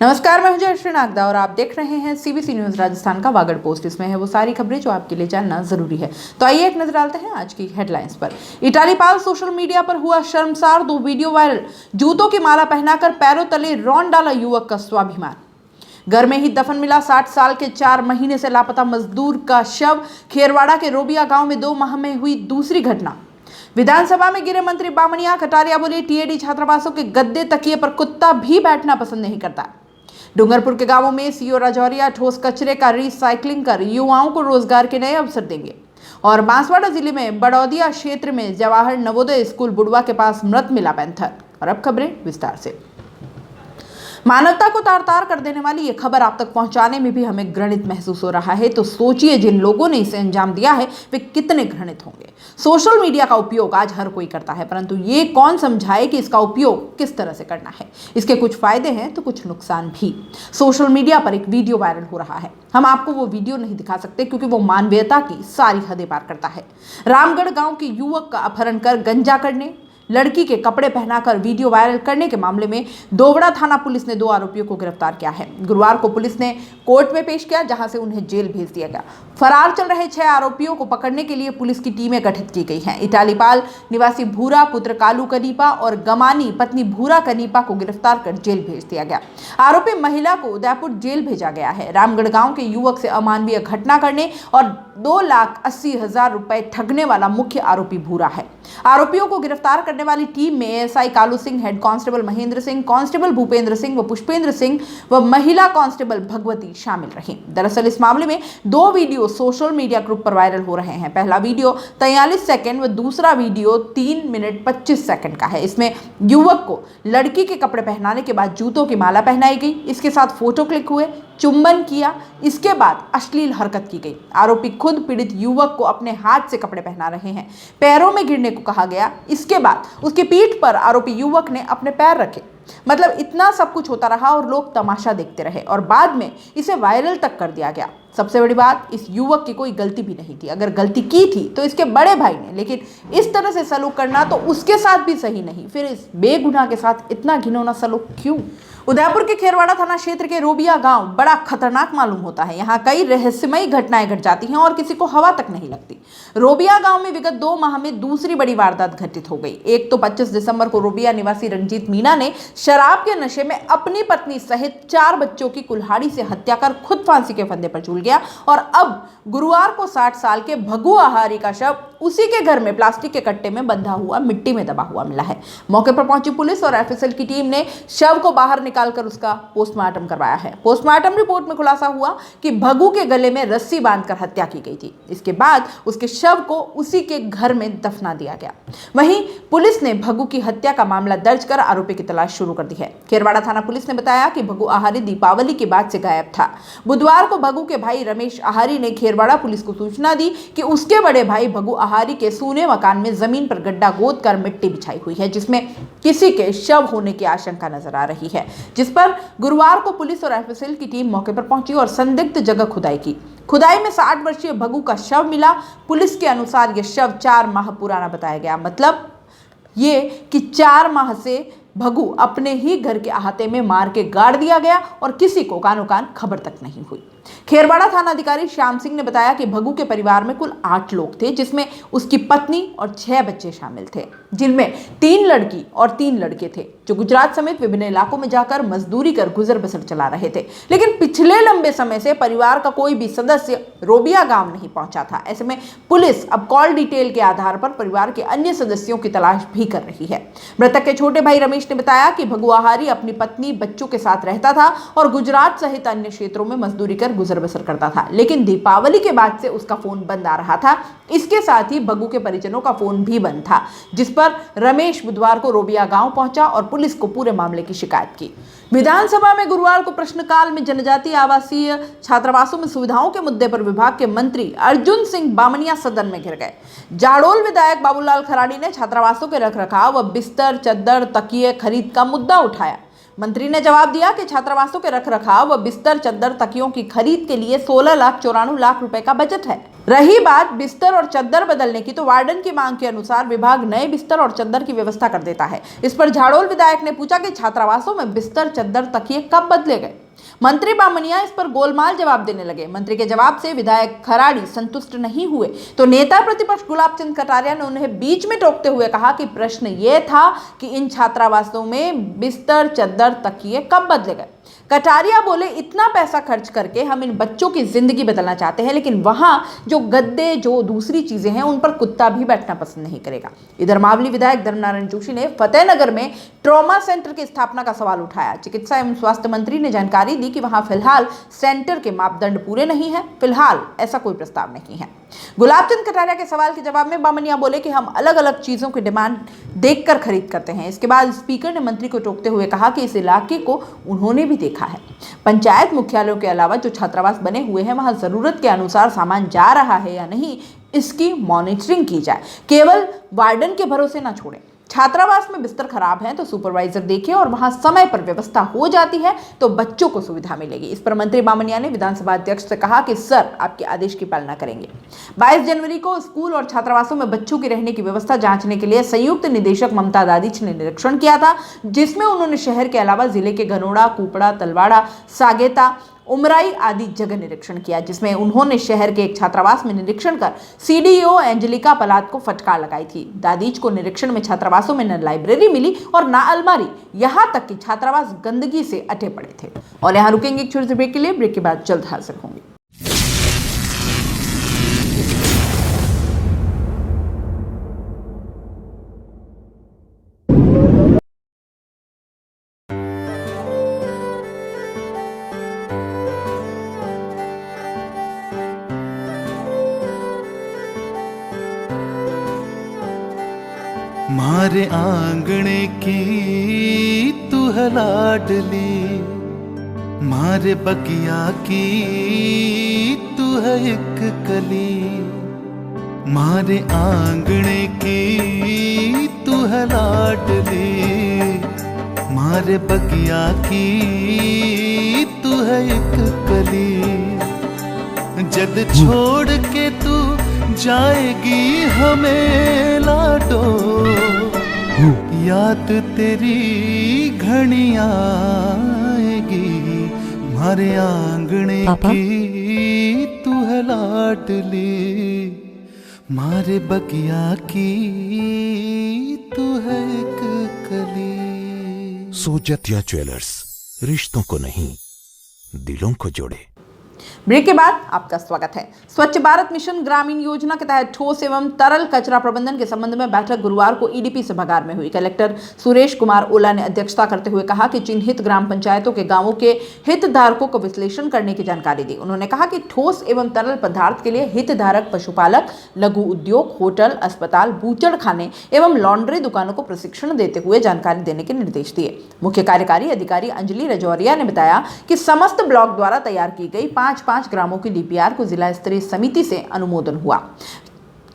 नमस्कार, मैं हूं जयश्री नागदा और आप देख रहे हैं सीबीसी न्यूज राजस्थान का वागड़ पोस्ट। इसमें है वो सारी खबरें जो आपके लिए जानना जरूरी है। तो आइए एक नजर डालते हैं आज की हेडलाइंस पर। इटाली पाल सोशल मीडिया पर हुआ शर्मसार, 2 वीडियो वायरल। जूतों की माला पहनाकर पैरों तले रौंद डाला युवक का स्वाभिमान। घर में ही दफन मिला 60 साल के 4 महीने से लापता मजदूर का शव। खेरवाड़ा के रोबिया गांव में 2 माह में हुई दूसरी घटना। विधानसभा में गिरे मंत्री बामनिया। कटारिया बोले टीएडी छात्रावासों के गद्दे तकिए पर कुत्ता भी बैठना पसंद नहीं करता। डूंगरपुर के गांवों में सीओ राजौरिया ठोस कचरे का रिसाइकलिंग कर युवाओं को रोजगार के नए अवसर देंगे। और बांसवाड़ा जिले में बड़ौदिया क्षेत्र में जवाहर नवोदय स्कूल बुड़वा के पास मृत मिला पैंथर। और अब खबरें विस्तार से। मानवता को तार तार कर देने वाली ये खबर आप तक पहुंचाने में भी हमें घृणित महसूस हो रहा है। तो सोचिए, जिन लोगों ने इसे अंजाम दिया है वे कितने घृणित होंगे। सोशल मीडिया का उपयोग आज हर कोई करता है, परंतु ये कौन समझाए कि इसका उपयोग किस तरह से करना है। इसके कुछ फायदे हैं तो कुछ नुकसान भी। सोशल मीडिया पर एक वीडियो वायरल हो रहा है। हम आपको वो वीडियो नहीं दिखा सकते क्योंकि वो मानवीयता की सारी हदें पार करता है। रामगढ़ गांव के युवक का अपहरण कर गंजा करने, लड़की के कपड़े पहनाकर वीडियो वायरल करने के मामले में दोवड़ा थाना पुलिस ने 2 आरोपियों को गिरफ्तार किया है। गुरुवार को पुलिस ने कोर्ट में पेश किया, जहां से उन्हें जेल भेज दिया गया। फरार चल रहे 6 आरोपियों को पकड़ने के लिए पुलिस की टीमें गठित की गई हैं। इटालीपाल निवासी भूरा पुत्र कालू कनीपा और गमानी पत्नी भूरा कनीपा को गिरफ्तार कर जेल भेज दिया गया। आरोपी महिला को उदयपुर जेल भेजा गया है। रामगढ़ गांव के युवक से अमानवीय घटना करने और 2,80,000 रुपए ठगने वाला मुख्य आरोपी भूरा है। आरोपियों को गिरफ्तार करने वाली टीम में ASI Kalu Singh, head constable Mahendra Singh, constable Bhupendra Singh व पुष्पेंद्र सिंह व महिला कांस्टेबल भगवती शामिल रही। दरअसल इस मामले में 2 वीडियो सोशल मीडिया ग्रुप पर वायरल हो रहे हैं। पहला वीडियो 43 सेकंड व दूसरा वीडियो 3 मिनट 25 सेकंड का है। इसमें युवक को लड़की के कपड़े पहनाने के बाद जूतों की माला पहनाई गई। इसके साथ फोटो क्लिक हुए, चुंबन किया। इसके बाद अश्लील हरकत की गई। आरोपी खुद पीड़ित युवक को अपने हाथ से कपड़े पहना रहे हैं। पैरों में गिरने को कहा गया। इसके बाद उसकी पीठ पर आरोपी युवक ने अपने पैर रखे। मतलब इतना सब कुछ होता रहा और लोग तमाशा देखते रहे और बाद में इसे वायरल तक कर दिया गया। सबसे बड़ी बात, इस युवक की कोई गलती भी नहीं थी। अगर गलती की थी तो इसके बड़े भाई ने, लेकिन इस तरह से सलूक करना तो उसके साथ भी सही नहीं। फिर इस बेगुनाह के साथ इतना घिनौना सलूक क्यों? उदयपुर के खेरवाड़ा थाना क्षेत्र के रोबिया गांव बड़ा खतरनाक मालूम होता है। यहाँ कई रहस्यमयी घटनाएं घट जाती हैं और किसी को हवा तक नहीं लगती। रोबिया गांव में विगत 2 माह में दूसरी बड़ी वारदात घटित हो गई। एक तो 25 दिसंबर को रोबिया निवासी रंजीत मीणा ने शराब के नशे में अपनी पत्नी सहित 4 बच्चों की कुल्हाड़ी से हत्या कर खुद फांसी के फंदे पर झूल गया। और अब गुरुवार को 60 साल के भगू आहारी का शव उसी के घर में प्लास्टिक के कट्टे में बंधा हुआ मिट्टी में दबा हुआ मिला है। मौके पर पहुंची पुलिस और एफएसएल की टीम ने शव को बाहर निकालकर उसका पोस्टमार्टम करवाया है। पोस्टमार्टम रिपोर्ट में खुलासा हुआ कि भगू के गले में रस्सी बांधकर हत्या की गई थी। इसके बाद उसके शव को उसी के घर में दफना दिया गया। वहीं पुलिस ने भगू की हत्या का मामला दर्ज कर आरोपी की तलाश शुरू कर दी है। खेरवाड़ा थाना पुलिस ने बताया कि भगू आहारी दीपावली के बाद से गायब था। बुधवार को भगू के भाई रमेश आहारी ने खेरवाड़ा पुलिस को सूचना दी कि उसके बड़े भाई भगू आहारी के सूने मकान में जमीन पर गड्ढा खोद कर मिट्टी बिछाई हुई है, जिसमें किसी के शव होने की आशंका नजर आ रही है। जिस पर गुरुवार को पुलिस और एफएसएल की टीम मौके पर पहुंची और संदिग्ध जगह खुदाई की। खुदाई में 60 वर्षीय भगू का शव मिला। पुलिस के अनुसार यह शव 4 माह पुराना बताया गया। मतलब ये कि 4 माह से भगू अपने ही घर के अहाते में मार के गाड़ दिया गया और किसी को कानो कान खबर तक नहीं हुई। खेरवाड़ा थाना अधिकारी श्याम सिंह ने बताया कि भगू के परिवार में कुल 8 लोग थे, जिसमें उसकी पत्नी और 6 बच्चे शामिल थे, जिनमें 3 लड़की और 3 लड़के थे, जो गुजरात समेत विभिन्न इलाकों में जाकर मजदूरी कर गुजर बसर चला रहे थे। लेकिन पिछले लंबे समय से परिवार का कोई भी सदस्य रोबिया गांव नहीं पहुंचा था। ऐसे में पुलिस अब कॉल डिटेल के आधार पर परिवार के अन्य सदस्यों की तलाश भी कर रही है। मृतक के छोटे भाई रमेश ने बताया कि भगू आहारी अपनी पत्नी बच्चों के साथ रहता था और गुजरात सहित अन्य क्षेत्रों में मजदूरी कर गुजर बसर करता था। लेकिन दीपावली के बाद से उसका फोन बंद आ रहा था। इसके साथ ही भगू के परिजनों का फोन भी बंद था, जिस पर रमेश बुधवार को रोबिया गांव पहुंचा और पुलिस को पूरे मामले की शिकायत की। विधानसभा में गुरुवार को प्रश्नकाल में जनजातीय आवासीय छात्रावासों में सुविधाओं के मुद्दे पर विभाग के मंत्री अर्जुन सिंह बामनिया सदन में घिर गए। जाडोल विधायक बाबूलाल खराड़ी ने छात्रावासों के रखरखाव व बिस्तर, चद्दर, तकिए खरीद का मुद्दा उठाया। मंत्री ने जवाब दिया कि छात्रावासों के रखरखाव व बिस्तर, चद्दर, तकियों की खरीद के लिए 16,94,00,000 रुपए का बजट है। रही बात बिस्तर और चद्दर बदलने की, तो वार्डन की मांग के अनुसार विभाग नए बिस्तर और चद्दर की व्यवस्था कर देता है। इस पर झाड़ोल विधायक ने पूछा कि छात्रावासों में बिस्तर, चद्दर, तकिए कब बदले गए। मंत्री बामनिया इस पर गोलमाल जवाब देने लगे। मंत्री के जवाब से विधायक खराड़ी संतुष्ट नहीं हुए तो नेता प्रतिपक्ष गुलाब चंद कटारिया ने उन्हें बीच में टोकते हुए कहा कि प्रश्न यह था कि इन छात्रावासों में बिस्तर, चद्दर, तकिए कब बदले गए। कटारिया बोले, इतना पैसा खर्च करके हम इन बच्चों की जिंदगी बदलना चाहते हैं, लेकिन वहां जो गद्दे, जो दूसरी चीजें हैं, उन पर कुत्ता भी बैठना पसंद नहीं करेगा। इधर मावली विधायक धर्मनारायण जोशी ने फतेहनगर में ट्रॉमा सेंटर की स्थापना का सवाल उठाया। चिकित्सा एवं स्वास्थ्य मंत्री ने जानकारी दी कि वहां फिलहाल सेंटर के मापदंड पूरे नहीं है, फिलहाल ऐसा कोई प्रस्ताव नहीं है। गुलाबचंद कटारिया के सवाल के जवाब में बामनिया बोले कि हम अलग अलग चीजों की डिमांड देखकर खरीद करते हैं। इसके बाद स्पीकर ने मंत्री को टोकते हुए कहा कि इस इलाके को उन्होंने भी देखा है। पंचायत मुख्यालयों के अलावा जो छात्रावास बने हुए हैं वहां जरूरत के अनुसार सामान जा रहा है या नहीं, इसकी मॉनिटरिंग की जाए। केवल वार्डन के भरोसे ना छोड़ें। छात्रावास में बिस्तर खराब है तो सुपरवाइजर देखे और वहां समय पर व्यवस्था हो जाती है तो बच्चों को सुविधा मिलेगी। इस पर मंत्री बामनिया ने विधानसभा अध्यक्ष से कहा कि सर, आपके आदेश की पालना करेंगे। 22 जनवरी को स्कूल और छात्रावासों में बच्चों की रहने की व्यवस्था जांचने के लिए संयुक्त निदेशक ममता दादिच ने निरीक्षण किया था, जिसमें उन्होंने शहर के अलावा जिले के घनोड़ा, कुपड़ा, तलवाड़ा, सागेता, उमराई आदि जगह निरीक्षण किया, जिसमें उन्होंने शहर के एक छात्रावास में निरीक्षण कर सीडीओ एंजेलिका पलाद को फटकार लगाई थी। दादीज को निरीक्षण में छात्रावासों में न लाइब्रेरी मिली और न अलमारी, यहां तक कि छात्रावास गंदगी से अटे पड़े थे। और यहां रुकेंगे एक छोटे से ब्रेक के लिए। ब्रेक के बाद जल्द हाजिर होंगे। मारे आंगणे की तू है लाडली, मारे बगिया की तू है एक कली। मारे आंगणे की तू है लाडली, मारे बगिया की तू है एक कली। जद छोड़ के तू जाएगी हमें लाडो, याद तेरी घनी आएगी। मारे आंगणे की तू है लाडली, मारे बगिया की तू है एक कली। सोजतिया ज्वेलर्स, रिश्तों को नहीं दिलों को जोड़े। ब्रेक के बाद आपका स्वागत है। स्वच्छ भारत मिशन ग्रामीण योजना के तहत ठोस एवं तरल कचरा प्रबंधन के संबंध में बैठक गुरुवार को ईडीपी सभागार में हुई। कलेक्टर सुरेश कुमार ओला ने अध्यक्षता करते हुए कहा कि चिन्हित ग्राम पंचायतों के गांवों के हितधारकों को विश्लेषण करने की जानकारी दी। उन्होंने कहा कि ठोस एवं तरल पदार्थ के लिए हितधारक पशुपालक, लघु उद्योग, होटल, अस्पताल, बूचड़ खाने एवं लॉन्ड्री दुकानों को प्रशिक्षण देते हुए जानकारी देने के निर्देश दिए। मुख्य कार्यकारी अधिकारी अंजलि रजौरिया ने बताया कि समस्त ब्लॉक द्वारा तैयार की गई 5 ग्रामों की डीपीआर को जिला स्तरीय समिति से अनुमोदन हुआ।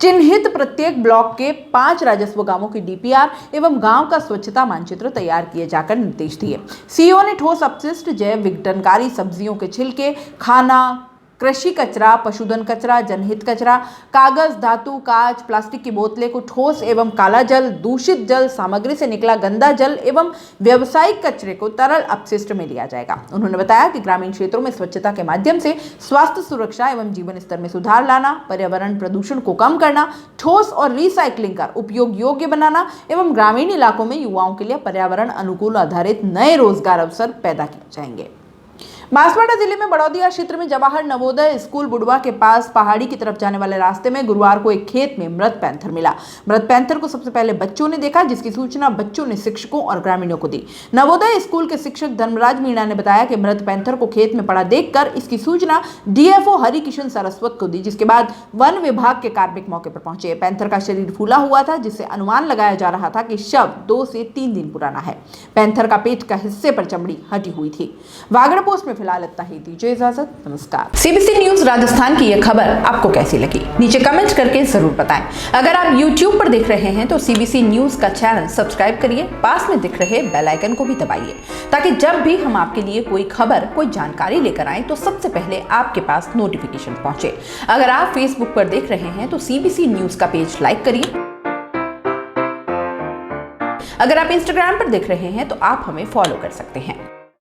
चिन्हित प्रत्येक ब्लॉक के 5 राजस्व गांवों की डीपीआर एवं गांव का स्वच्छता मानचित्र तैयार किए जाकर निर्देश दिए। सीईओ ने ठोस अपशिष्ट, जैव विघटनकारी, सब्जियों के छिलके, खाना, कृषि कचरा, पशुधन कचरा, जनहित कचरा, कागज, धातु, कांच, प्लास्टिक की बोतलें को ठोस एवं काला जल, दूषित जल, सामग्री से निकला गंदा जल एवं व्यावसायिक कचरे को तरल अपशिष्ट में लिया जाएगा। उन्होंने बताया कि ग्रामीण क्षेत्रों में स्वच्छता के माध्यम से स्वास्थ्य सुरक्षा एवं जीवन स्तर में सुधार लाना, पर्यावरण प्रदूषण को कम करना, ठोस और रिसाइकलिंग का उपयोग योग्य बनाना एवं ग्रामीण इलाकों में युवाओं के लिए पर्यावरण अनुकूल आधारित नए रोजगार अवसर पैदा किए जाएंगे। बांसवाड़ा जिले में बड़ौदिया क्षेत्र में जवाहर नवोदय स्कूल बुडवा के पास पहाड़ी की तरफ जाने वाले रास्ते में गुरुवार को एक खेत में मृत पैंथर मिला। मृत पैंथर को सबसे पहले बच्चों ने देखा, जिसकी सूचना बच्चों ने शिक्षकों और ग्रामीणों को दी। नवोदय स्कूल के शिक्षक धर्मराज मीणा ने बताया कि मृत पैंथर को खेत में पड़ा देखकर इसकी सूचना डीएफओ हरिकिशन सरस्वत को दी, जिसके बाद वन विभाग के कार्मिक मौके पर पहुंचे। पैंथर का शरीर फूला हुआ था, जिससे अनुमान लगाया जा रहा था कि शव 2 से 3 दिन पुराना है। पैंथर का पेट का हिस्से पर चमड़ी हटी हुई थी। वागड़ पोस्ट में फिलहाल इतना ही, दीजिए इजाजत, नमस्कार। सीबीसी न्यूज राजस्थान की यह खबर आपको कैसी लगी नीचे कमेंट करके जरूर बताएं। अगर आप YouTube पर देख रहे हैं तो सीबीसी न्यूज का चैनल सब्सक्राइब करिए, पास में दिख रहे बेल आइकन को भी दबाइए ताकि जब भी हम आपके लिए कोई खबर, कोई जानकारी लेकर आए तो सबसे पहले आपके पास नोटिफिकेशन पहुंचे। अगर आप फेसबुक पर देख रहे हैं तो सीबीसी न्यूज का पेज लाइक करिए। अगर आप इंस्टाग्राम पर देख रहे हैं तो आप हमें फॉलो कर सकते हैं।